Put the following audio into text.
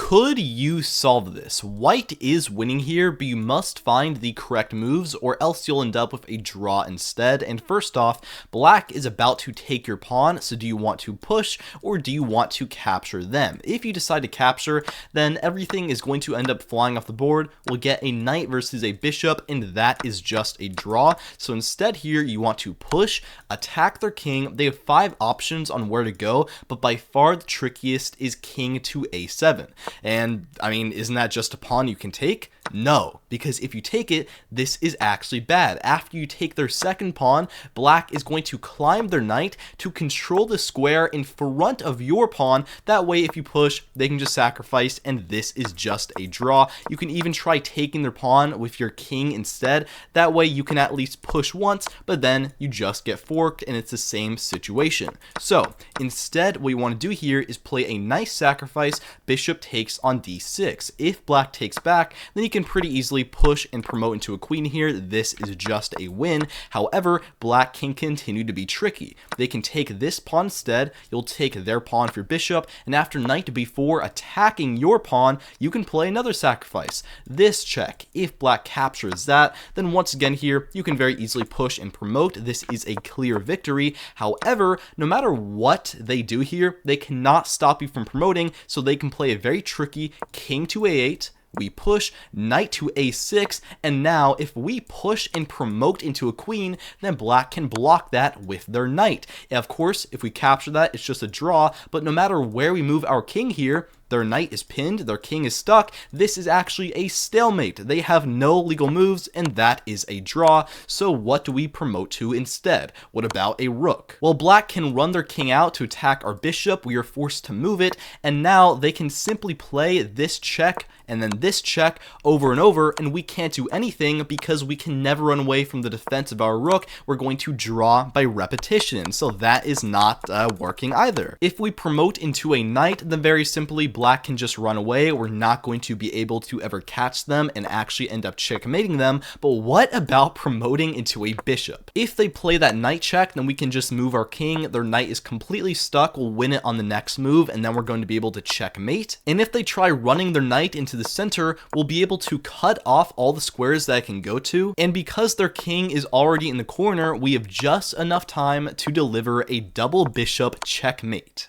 could you solve this? White is winning here, but you must find the correct moves or else you'll end up with a draw instead. And first off, black is about to take your pawn, so do you want to push or do you want to capture them? If you decide to capture, then everything is going to end up flying off the board. We'll get a knight versus a bishop, and that is just a draw. So instead here, you want to push, attack their king. They have 5 options on where to go, but by far the trickiest is king to a7. And I mean, isn't that just a pawn you can take? No, because if you take it, this is actually bad. After you take their second pawn, black is going to climb their knight to control the square in front of your pawn. That way, if you push, they can just sacrifice, and this is just a draw. You can even try taking their pawn with your king instead. That way, you can at least push once, but then you just get forked, and it's the same situation. So instead, what you want to do here is play a nice sacrifice. Bishop takes on d6. If black takes back, then you can pretty easily push and promote into a queen here. This is just a win. However, black can continue to be tricky. They can take this pawn instead. You'll take their pawn for your bishop, and after knight to b4 attacking your pawn, you can play another sacrifice. This check. If black captures that, then once again here, you can very easily push and promote. This is a clear victory. However, no matter what they do here, they cannot stop you from promoting, so they can play a very tricky king to a8. We push, knight to a6, and now if we push and promote into a queen, then black can block that with their knight. And of course, if we capture that, it's just a draw, but no matter where we move our king here, their knight is pinned, their king is stuck. This is actually a stalemate. They have no legal moves, and that is a draw. So what do we promote to instead? What about a rook? Well, black can run their king out to attack our bishop. We are forced to move it, and now they can simply play this check and then this check over and over, and we can't do anything because we can never run away from the defense of our rook. We're going to draw by repetition, so that is not working either. If we promote into a knight, then very simply black can just run away. We're not going to be able to ever catch them and actually end up checkmating them. But what about promoting into a bishop? If they play that knight check, then we can just move our king. Their knight is completely stuck. We'll win it on the next move, and then we're going to be able to checkmate. And if they try running their knight into the center, we'll be able to cut off all the squares that it can go to. And because their king is already in the corner, we have just enough time to deliver a double bishop checkmate.